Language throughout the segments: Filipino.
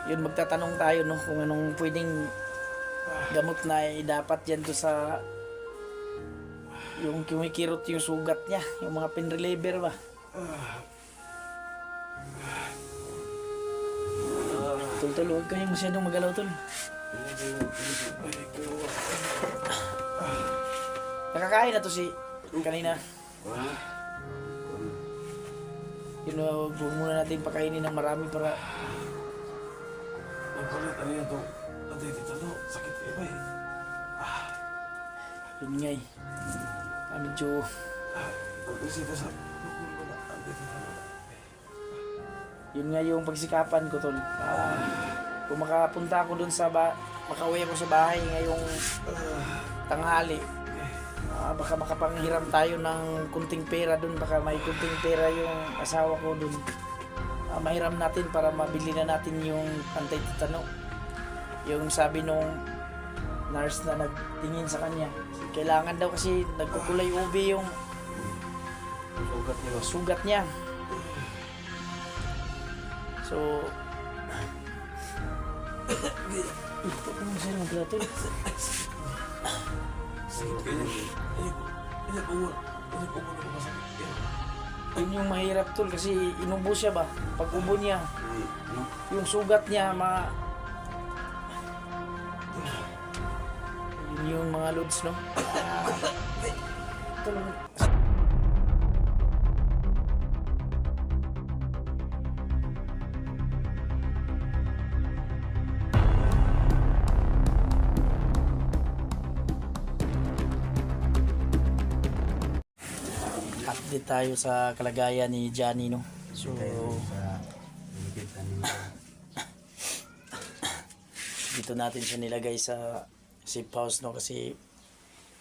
Yun, magtatanong tayo no kung anong pwedeng gamot na dapat yan to sa yung kumikirot yung sugat niya, yung mga pain reliever ba. Tol, huwag kayo masyadong magalaw, tol. Nakakain na to si kanina. Yun, huwag muna natin pakainin ng marami para nagpalit ano yan to. Antay dito no, sakit kayo ba eh. yun nga eh. Medyo Pagkasita sa bukul ko na. Antay dito no. yun nga yung pagsikapan ko, tol. Kung makapunta ako dun sa makauwi ako sa bahay ngayong tanghali, baka makapanghiram tayo ng kunting pera dun, baka may kunting pera yung asawa ko dun. Mahiram natin para mabili na natin yung anti-tetano. Yung sabi nung nurse na nagtingin sa kanya, kailangan daw kasi nagkukulay ubi yung sugat niya. So ito po mo sa'yo maglato. Sakit kayo. Ayan po mo na masakit kayo. Yun yung mahirap, tol, kasi inubo siya ba? Pag ubo niya, yung sugat niya yun yung mga loads, no? Tol, update tayo sa kalagayan ni Johnny, no? So dito natin siya nilagay sa safe house, no? Kasi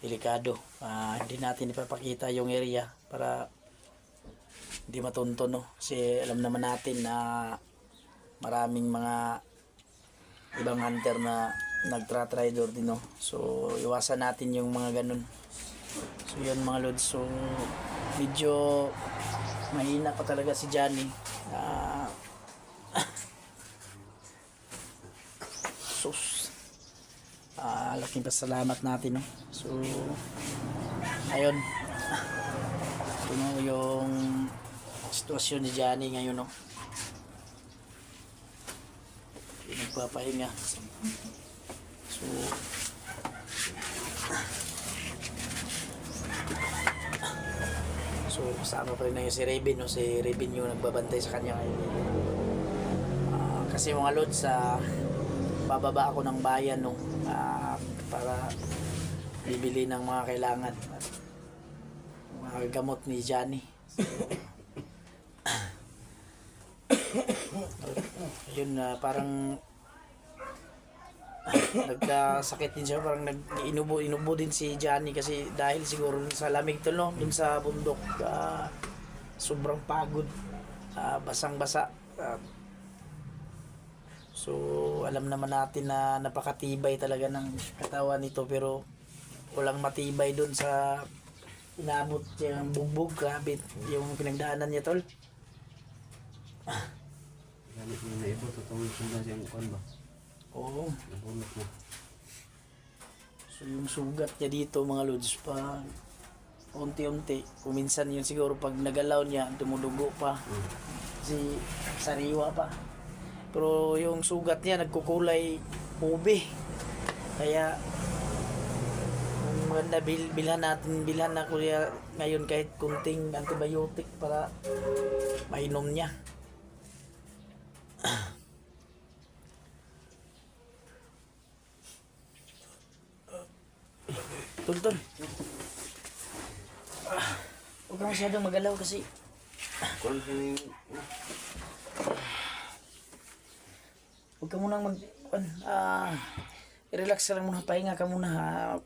delikado. Hindi natin ipapakita yung area para hindi matunto, no? Kasi alam naman natin na maraming mga ibang hunter na nagtra-traitor din, no? So iwasan natin yung mga ganun. So yun mga lods, so medyo mahina pa talaga si Johnny. Sus, laking pasalamat natin, no? So ayun, ito no, yung sitwasyon ni Johnny ngayon, no? Nagpapahinga. So kasama pa rin na yung si Raven, no? Si Raven yung nagbabantay sa kanya ngayon. Kasi mga lods, bababa ako ng bayan, no? Para bibili ng mga kailangan, mga gamot ni Johnny. Ayun, parang nagkasakit din siya, parang inubo din si Johnny kasi dahil siguro sa lamig to, no? Dun sa bundok, sobrang pagod, basang-basa. So alam naman natin na napakatibay talaga ng katawan nito, pero walang matibay dun sa inabot yung bugbog. Grabe yung pinagdaanan niya, tol. Gamit mo na ibo, tutong sundan siyang kuhan ba? Oo. Nabulot na. So yung sugat niya dito, mga lods, pa unti-unti. Kuminsan yun siguro pag nagalaw niya, dumudugo pa. Kasi sariwa pa. Pero yung sugat niya nagkukulay ube. Kaya maganda bilhan na kuya ngayon kahit kunting antibiotic para mainom niya. Tol. Huwag ka masyadong magalaw kasi huwag ka munang i-relax ka lang muna, pahinga ka muna,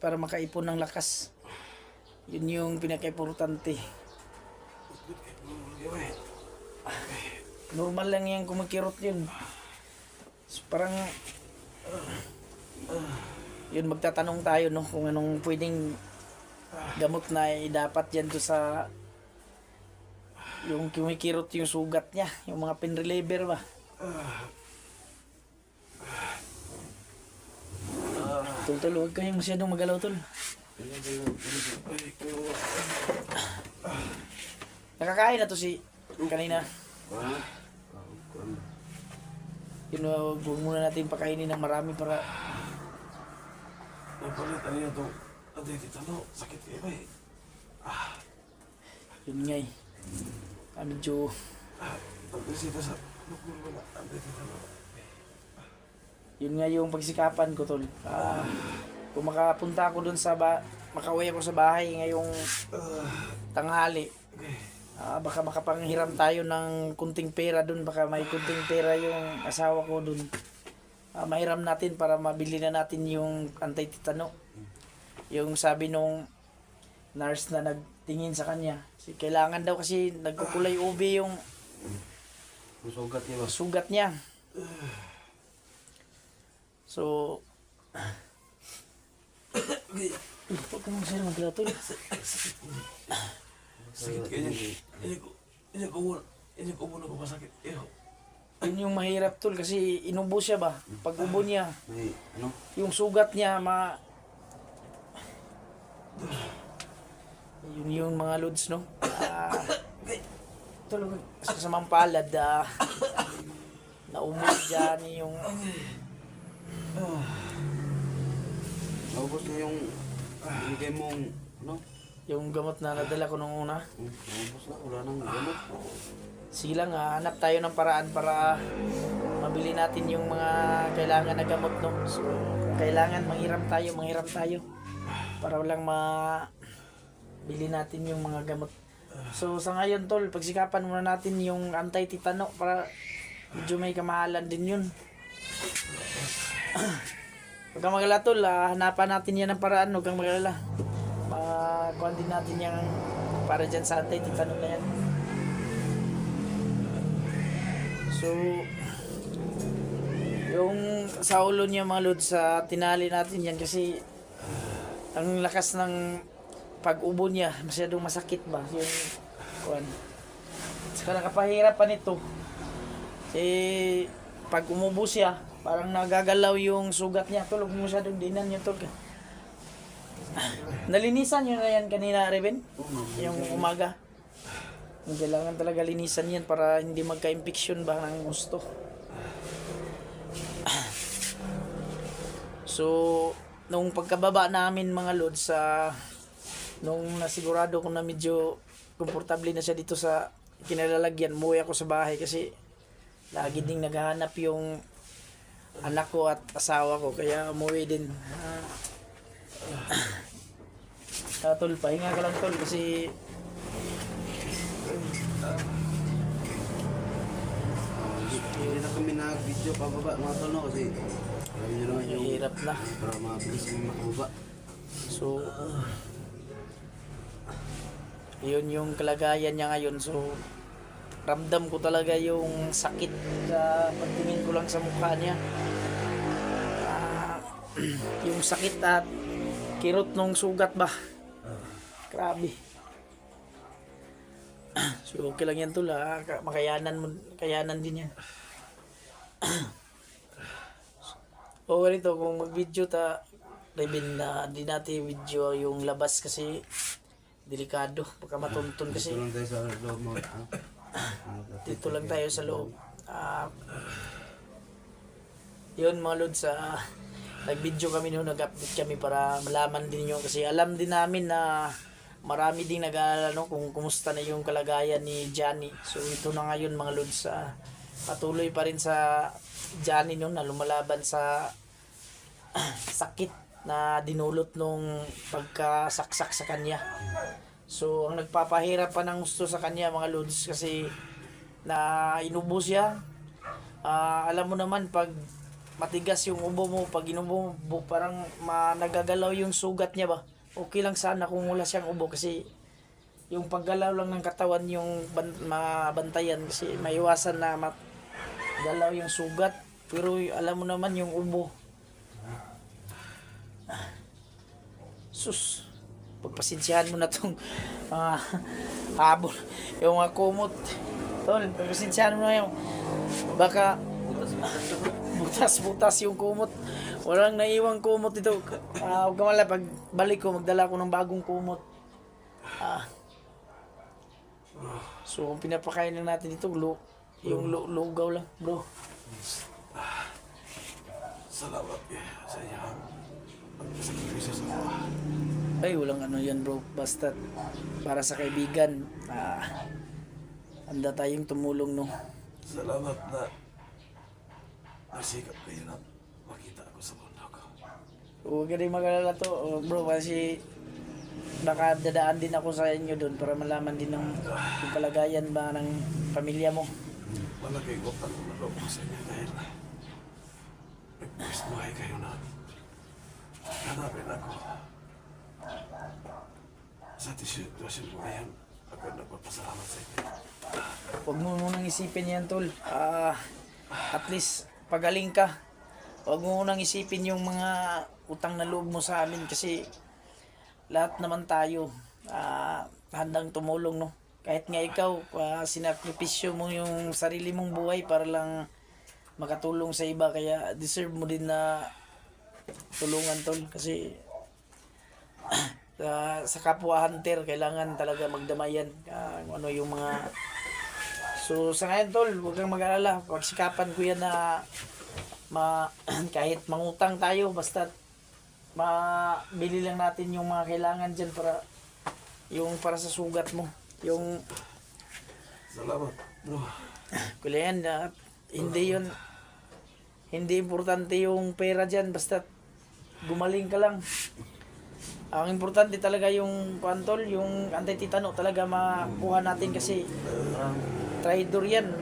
para makaipon ng lakas. Yun yung pinaka-importante. Normal lang yan kumikirot yun. So, parang yun, magtatanong tayo, no, kung anong pwedeng gamot na dapat yan to sa yung kumikirot yung sugat niya, yung mga pain reliever ba. Tol, huwag kayong masyadong magalaw, tol. Nakakain na to si kanina. Yun, huwag muna natin pakainin ng marami para Napalit, ano yan itong Antay-Titano. Sakit kayo ba eh. yun nga eh. Medyo Pagkasita sa lukul mo na Antay-Titano. yun nga yung pagsikapan ko, tol. Kung makapunta ako dun sa makauwi ako sa bahay ngayong tanghali, baka makapanghiram tayo ng kunting pera dun, baka may kunting pera yung asawa ko dun. Mahiram natin para mabili na natin yung anti-tetano. Yung sabi nung nurse na nagtingin sa kanya, kailangan daw kasi nagkukulay ube yung Sugat niya ba? sugat niya. So, huwag ka mong sa'yo magla, tol. Sakit kayo yan. Hindi ko muna ko masakit. Yun yung mahirap, tol, kasi inubo siya ba? Pag ubo niya, May ano? yung sugat niya, yun yung mga loads, no? Tol, sa samang palad, naumod dyan yung Naubos na yung binigay mong ano? yung gamot na nadala ko nung una. Naubos na, wala nang gamot. Sige lang, hanap tayo ng paraan para mabili natin yung mga kailangan na gamot, no? So, kung kailangan, manghiram tayo. Para walang mabili natin yung mga gamot. So, sa ngayon, tol, pagsikapan muna natin yung anti-tetano para medyo may kamahalan din yun. Huwag kang magalala, tol. Hanapan natin yan ng paraan. Huwag kang magalala. Makuhan din natin yung para dyan sa anti-tetano na yan. So, yung sa ulo niya mga lods, tinali natin yan kasi ang lakas ng pag-ubo niya, masyadong masakit ba yung kuwan. Saka nakapahirap pa nito. Pag umubo siya, parang nagagalaw yung sugat niya. Tulog mo masyadong dinan yung tulog. Nalinisan yun na yan kanina, Reben? Yung umaga. Kailangan talaga linisan yan para hindi magka-infection ba ng gusto. So, nung pagkababa namin mga lods, nung nasigurado ko na medyo komportable na siya dito sa kinalalagyan, umuwi ako sa bahay kasi lagi ding naghahanap yung anak ko at asawa ko, kaya umuwi din. Tol, pahinga ka lang, tol, kasi Hindi na kami nag-video pababa mga tol, no? Kasi alam nyo naman yung hirap na. para mabilis kami makababa. So, yun yung kalagayan niya ngayon. So, ramdam ko talaga yung sakit sa pagtingin ko lang sa mukha niya. Yung sakit at kirot nung sugat ba. Grabe. So, okay lang yan, tol. Makayanan din yan. O ganito, kung mag-video Reben, di natin video yung labas kasi delikado, baka matuntun kasi. Dito lang tayo sa loob mo. Dito lang tayo sa loob. Yun mga lods, nag-video kami noon, nag-update kami para malaman din nyo kasi alam din namin na marami ding nag-aalala kung kumusta na yung kalagayan ni Johnny. So ito na ngayon mga lods, patuloy pa rin sa Johnny noon na lumalaban sa sakit na dinulot nung pagkasaksak sa kanya. So ang nagpapahirap pa ng gusto sa kanya mga lods kasi na inubo siya. Alam mo naman pag matigas yung ubo mo, pag inubo mo parang nagagalaw yung sugat niya ba. Okay lang sana kung wala siyang ubo kasi yung paggalaw lang ng katawan yung mabantayan kasi maiwasan na magalaw yung sugat. Pero alam mo naman yung ubo. Sus, pagpasensyahan mo na tong habol, yung mga kumot. Tol, pagpasensyahan mo na yung baka butas-butas yung kumot. Walang naiwang kumot dito. Huwag ka mala, pag balik ko, magdala ko ng bagong kumot. So, kung pinapakain lang natin dito, yung lugaw lang, bro. Salamat sa inyo. Pagkasakripisyo sa mga. Ay, walang ano yan, bro. Basta para sa kaibigan, handa tayong tumulong, no? Salamat na nasikap kayo na makita ako sa mundo ko. Huwag ka rin mag-alala to, bro, kasi baka dadaan din ako sa inyo doon para malaman din ng yung kalagayan ba ng pamilya mo. Malaki utang na loob ko sa inyo dahil nagpwismuhay kayo na hanapin ako. Sa sitwasyon ko ngayon, ako nagpapasalamat sa inyo. Huwag mo munang isipin yan, tol. At least, pagaling ka. Huwag mo munang isipin yung mga utang na loob mo sa amin kasi lahat naman tayo handang tumulong, no? Kahit nga ikaw, sinakripisyo mo yung sarili mong buhay para lang makatulong sa iba. Kaya deserve mo din na tulungan, tol. Kasi sa kapwa hunter, kailangan talaga magdamayan. Ano yung mga... So, sa ngayon, tol, huwag kang mag-alala. Pagsikapan ko yan na kahit mangutang tayo, basta mabili lang natin yung mga kailangan dyan para sa sugat mo. Yung Salamat, bro. kulihan na hindi importante yung pera dyan, basta gumaling ka lang. Ang importante talaga yung pantol, yung anti-titano talaga makuha natin kasi traitor yan.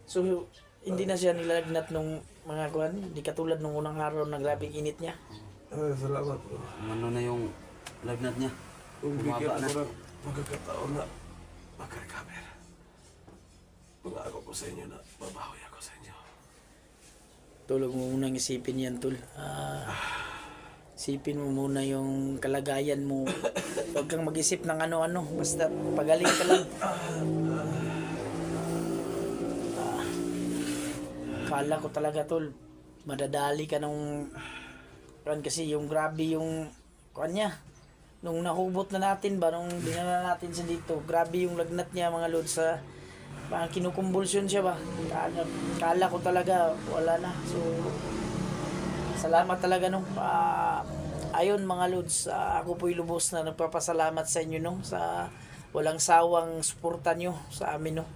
So, hindi na siya nilalagnat nung mga kuhan, hindi katulad nung unang araw na grabing init niya. Salamat, bro. Ano na yung lagnat niya? Kung Bumaba bigyan na. ako ng magkakataon na makarecover, pag-ako ko sa inyo na babawi ako sa inyo. Tulog mo munang isipin yan, tol. Isipin mo muna yung kalagayan mo. Huwag kang mag-isip ng ano-ano. Basta pagaling ka lang. Kala ko talaga, tol, madadali ka nung... Kasi yung grabe yung... Kanya, nung nahubot na natin ba, nung dinala natin siya dito, grabe yung lagnat niya, mga lod, sa... Parang kinukumbulsyon siya ba? Kala ko talaga, wala na. So, salamat talaga, no? Ayun, mga lods, ako po'y lubos na nagpapasalamat sa inyo, no? Sa walang sawang suporta nyo sa amin, no?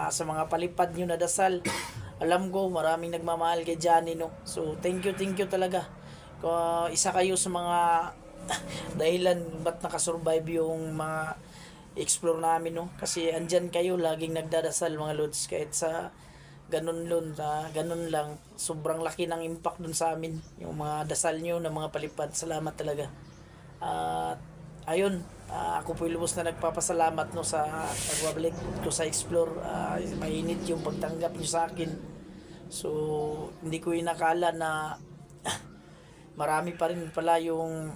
Sa mga palipad nyo na dasal. Alam ko, maraming nagmamahal kay Johnny, no? So, thank you talaga. Isa kayo sa mga dahilan ba't nakasurvive yung mga explore namin, no? Kasi andyan kayo, laging nagdadasal, mga lods, kahit sa ganun lang, sobrang laki ng impact dun sa amin, yung mga dasal nyo na mga palipad. Salamat talaga. Ayun, ako po'y lubos na nagpapasalamat, no, sa pagbabalik ko sa explore. Mainit yung pagtanggap nyo sa akin. So, hindi ko inakala na marami pa rin pala yung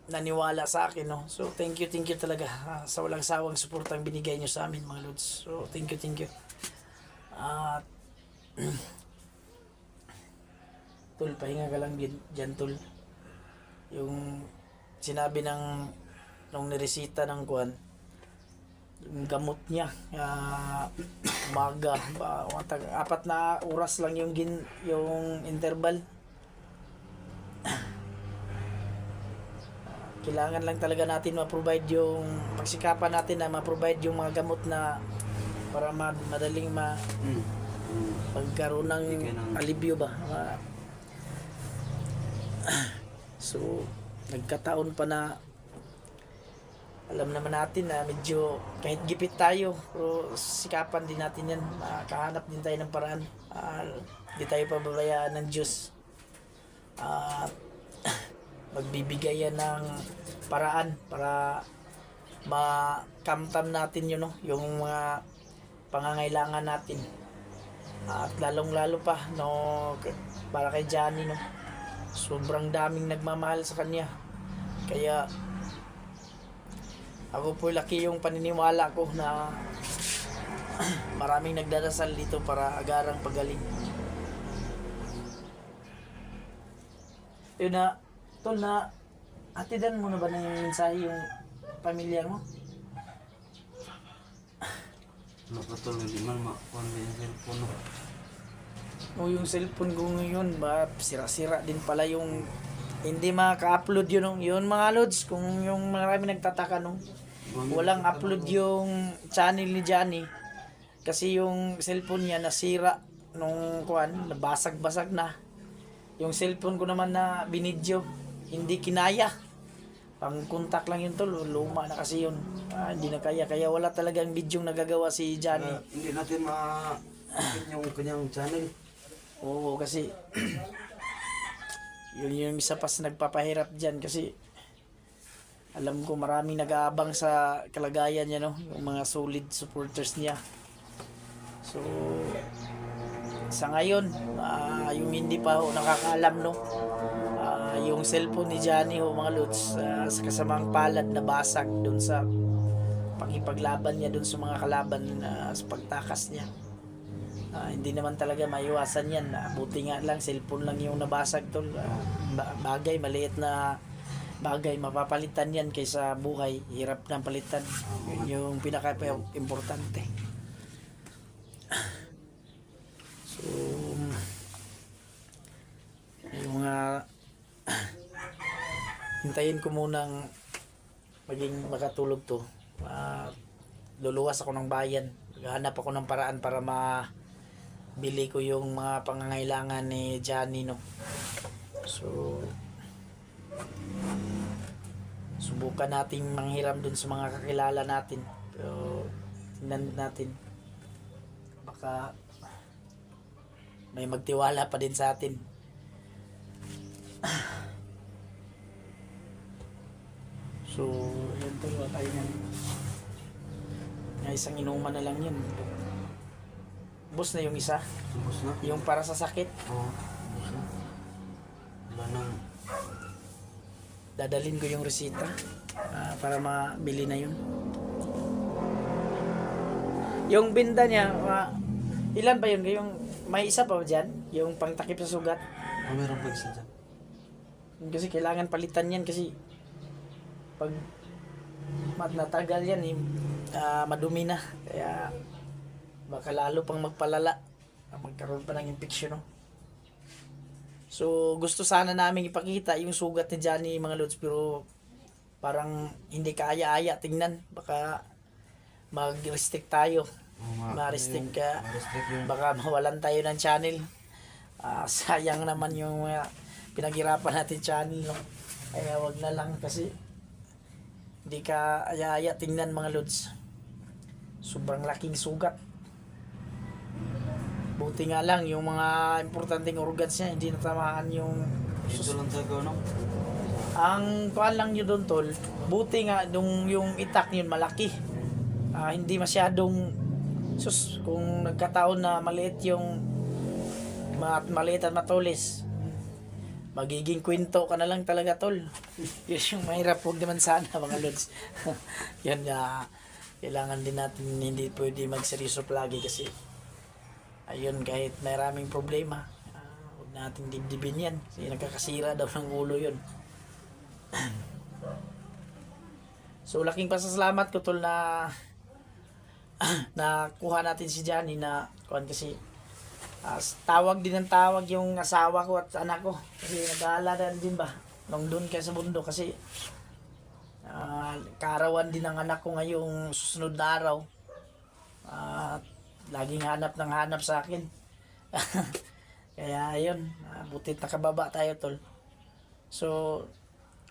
naniwala sa akin, no? So, thank you talaga sa walang sawang suportang binigay nyo sa amin, mga lods. So, thank you. Tol, pahinga ka lang dyan, tol. Yung sinabi nung niresita ng kuwan, yung gamot niya, umaga, 4 na oras lang yung interval. Kailangan lang talaga natin ma-provide yung pagsikapan natin na ma-provide yung mga gamot na para madaling magkaroon ng alibyo ba. So, nagkataon pa na alam naman natin na medyo kahit gipit tayo, pero sikapan din natin yan. Makahanap din tayo ng paraan. Hindi tayo pababayaan ng Diyos. Magbibigay yan ng paraan para makamtam natin yun, no? Yung mga pangangailangan natin. At lalong-lalo pa, no, para kay Johnny, no? Sobrang daming nagmamahal sa kanya. Kaya ako po laki yung paniniwala ko na Maraming nagdarasal dito para agarang pagaling. Yun na, tol na, atidan mo na ba ng mensahe yung pamilya mo? Nakatuloy di man makuha yung cellphone no. O yung cellphone ko ngayon, ba, sira-sira din pala yung hindi maka-upload yun mga lods. Kung yung marami nagtataka no, walang upload yung channel ni Johnny kasi yung cellphone niya nasira nung kuan, nabasag-basag na. Yung cellphone ko naman na binidyo, hindi kinaya. Pang contact lang yun tol, luma na kasi yun. Hindi na kaya wala talagang video nagagawa si Johnny. Hindi natin yung kanyang channel. Oo, kasi yun yung isa pa sa nagpapahirap dyan kasi alam ko maraming nag-aabang sa kalagayan niya, no? Yung mga solid supporters niya. So, sa ngayon, yung hindi pa ho nakakaalam, no? Yung cellphone ni Johnny ho, mga lods, sa kasamang palad na basag dun sa pakipaglaban niya dun sa mga kalaban sa pagtakas niya. Hindi naman talaga maiwasan yan. Buti nga lang, cellphone lang yung nabasag tol. Bagay, maliit na bagay, mapapalitan yan kaysa buhay. Hirap na palitan. Yun yung pinaka-importante. So, yung hintayin ko munang maging makatulog to. Luluwas ako ng bayan. Hanap ako ng paraan para bili ko yung mga pangangailangan ni Johnny, no. So subukan nating manghiram dun sa mga kakilala natin, pero tingnan natin, baka may magtiwala pa din sa atin. So yun to, tayo nga isang inuman na lang yun. Bus na yung isa. Bus na? Yung para sa sakit. Oo. Bus na. Wala nang... Dadalhin ko yung resita para mabili na yun. Yung binda niya, ilan ba yun? Yung, may isa pa ba dyan? Yung pangtakip sa sugat. Meron pa isa dyan. Kasi kailangan palitan yan kasi pag natagal yan, madumi na. Kaya baka lalo pang magpalala, magkaroon pa ng infeksyon, no? So gusto sana namin ipakita yung sugat ni Johnny, mga lods, pero parang hindi kaaya-aya tingnan. Baka mag-restrict tayo. Ma-restrict ka, baka mawalan tayo ng channel. Sayang naman yung pinaghirapan natin channel, no? Kaya wag na lang kasi hindi ka aya-aya tingnan, mga lods. Sobrang laking sugat. Buti nga lang yung mga importanteng organs niya hindi natamaan yung Ito lang tayo, no? ang kuan lang yun doon tol. Buti nga yung itak yun malaki. Hindi masyadong kung nagkataon na maliit yung maliit at matulis, magiging kwento ka na lang talaga tol. Yun yung mahirap, huwag naman sana, mga lods. Yan kailangan din natin, hindi pwede magseryoso lagi kasi ayun, kahit maraming problema, huwag natin dibdibin yan kasi nagkakasira daw ng ulo yun. So laking pasasalamat ko tol na nakuha natin si Johnny na kuhan kasi tawag din ng tawag yung asawa ko at anak ko kasi nag-aalala din ba nung doon kayo sa bundok kasi kaarawan din ng anak ko ngayong susunod na araw. Laging hanap sa akin. Kaya ayun, butit nakababa tayo tol. So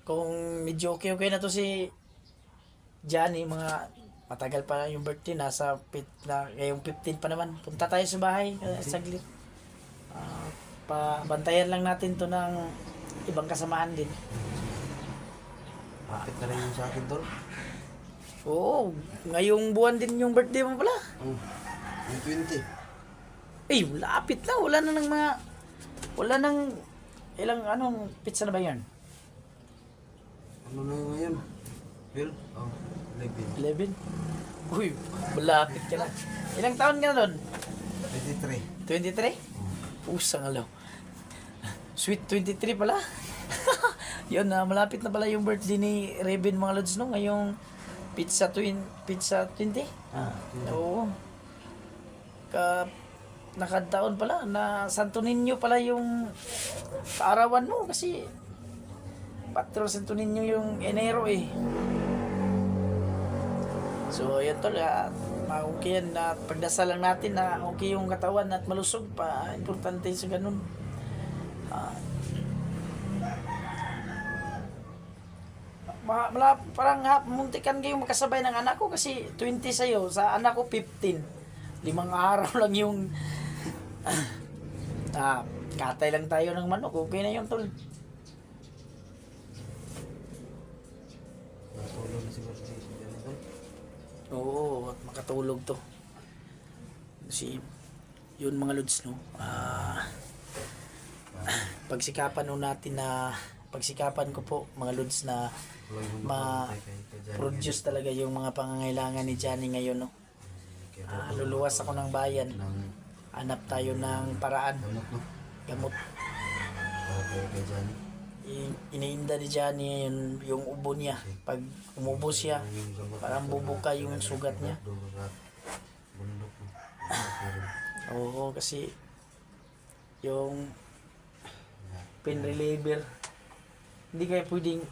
kung medyo okay na to si Johnny, mga matagal pa yung birthday, ngayong 15 pa naman, punta tayo sa bahay saglit. Bantayan lang natin to ng ibang kasamahan din. Bakit na rin yung sa akin, tol? Oo, ngayong buwan din yung birthday mo pala. Yung 20. Lapit na, wala nang anong pizza na ba yun? Ano na yun ngayon? Bill? 11. 11? Uy, malapit ka na. Ilang taon ka na doon? 23. 23? Usang alaw. Sweet 23 pala. Yun na, malapit na pala yung birthday ni Raven mga lods no. Ngayong pizza 20. Oo. Nakadaon pala na Santo Niño pala yung kaarawan mo kasi Patro Santo Niño yung Enero eh. So yun tol, okay yan na pagdasal lang natin na okay yung katawan at malusog pa, importante sa ganun. Parang muntikan kayong makasabay ng anak ko kasi 20 sa'yo, sa anak ko 15. 5 araw lang yung katay lang tayo ng manok, okay na yun tol. Natulog na siguro si Johnny tol. Oo, at makatulog to. Kasi yun mga lods no. Pagsikapan ko po mga lods na ma-produce talaga yung mga pangangailangan ni Johnny ngayon no. Luluwas ako ng bayan. Hanap tayo ng paraan. Gamot. Kay Johnny. Iniinda ni Johnny yung ubo niya. Pag umubo siya, parang bubuka yung sugat niya. Oo, kasi yung pain reliever, hindi kaya pwedeng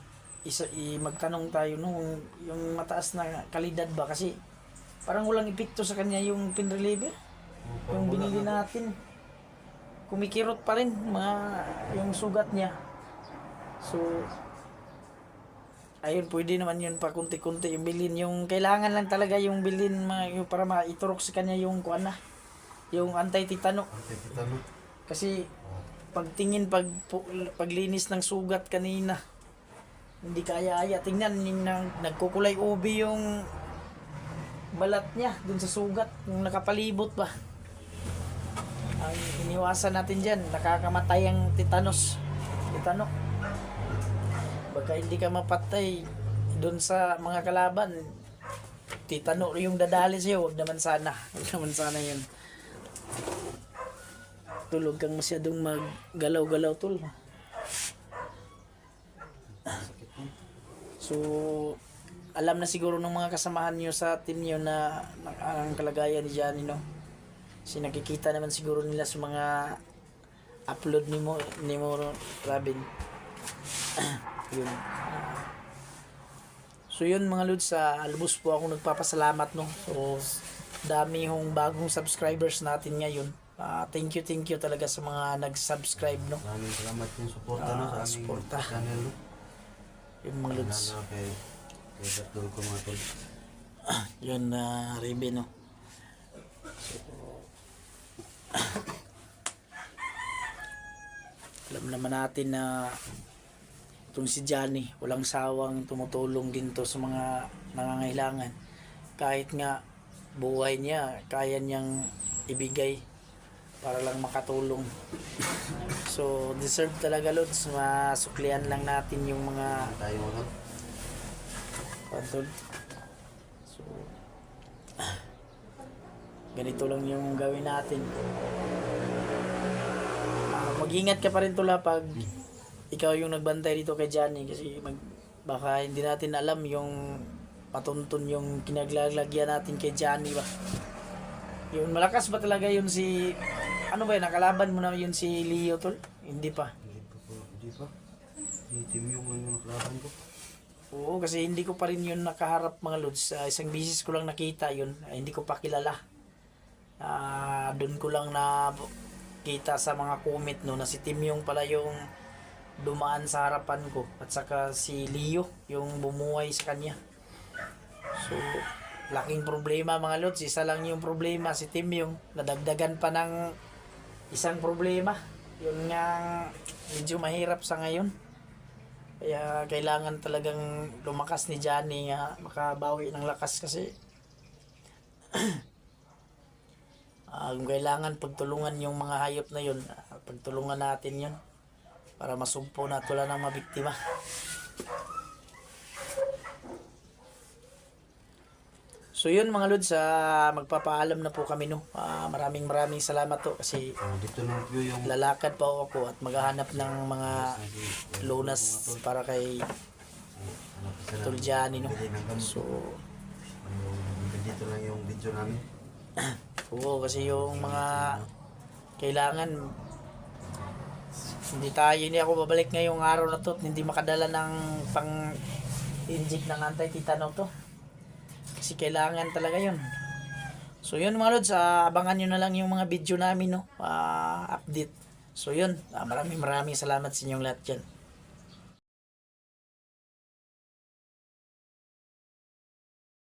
magtanong tayo nung yung mataas na kalidad ba kasi parang walang epekto sa kanya yung pain reliever. Yung binili natin, kumikirot pa rin yung sugat niya. So, ayun, pwede naman yun pa kunti-kunti yung bilhin. Yung kailangan lang talaga yung bilhin yung para maiturok sa kanya yung yung anti-tetano. Kasi pagtingin, paglinis ng sugat kanina, hindi kaya-aya. Tingnan, nagkukulay ubi yung balat niya dun sa sugat, yung nakapalibot ba. Ang iniwasan natin dyan, nakakamatay ang tetano. Baka hindi ka mapatay dun sa mga kalaban, tetano yung dadali sa'yo. Huwag naman sana yun. Tulog kang masyadong maggalaw-galaw tol. So alam na siguro ng mga kasamahan nyo sa team nyo na ang kalagayan ni Johnny no. Kasi nakikita naman siguro nila sa mga upload ni mo Robin. Yun. So yun mga lods, lubos po ako nagpapasalamat no. So dami yung bagong subscribers natin ngayon. Thank you talaga sa mga nag-subscribe no. Maraming salamat yung suporta no sa aming suporta. channel no. Yung mga lods. Kay Bertol ko mga tol. Yun Ribe no. Alam naman natin na itong si Johnny walang sawang tumutulong din to sa mga nangangailangan. Kahit nga buhay niya kaya niyang ibigay para lang makatulong. So deserve talaga lods, masuklian lang natin yung mga Tayo mo pantol. So ganito lang yung gawin natin. Mag-ingat ka pa rin tula pag ikaw yung nagbantay dito kay Johnny kasi baka hindi natin alam yung matuntun yung kinaglagyan natin kay Johnny ba. Yung malakas ba talaga yun si ano ba yun, nakalaban mo na yun si Leo tol? Hindi pa. Hindi pa. Team yung nakalaban ko. Oo, kasi hindi ko pa rin yun nakaharap mga lods. Isang bisis ko lang nakita yun. Hindi ko pa kilala. Doon ko lang na kita sa mga comment no na si Tim yung pala yung dumaan sa harapan ko at saka si Leo yung bumuhay sa kanya. So laking problema mga lods, isa lang yung problema, si Tim yung nadagdagan pa ng isang problema. Yun nga medyo mahirap sa ngayon. Kaya kailangan talagang lumakas ni Johnny nga makabawi ng lakas kasi kung kailangan pagtulungan yung mga hayop na yun, pagtulungan natin yun para masumpo na tula ng mabiktima. So yun mga lods, magpapaalam na po kami no. Maraming salamat to kasi Dito na po yung lalakad pa ako at maghahanap ng mga lunas para kay Tuljani no. So dito lang yung video namin. oo, kasi yung mga kailangan hindi ako babalik ngayong araw na to at hindi makadala ng pang inject ng anti-tetano to. Kasi kailangan talaga yun. So yun mga lods, abangan nyo na lang yung mga video namin no, update. So yun, maraming salamat sa inyong lahat dyan.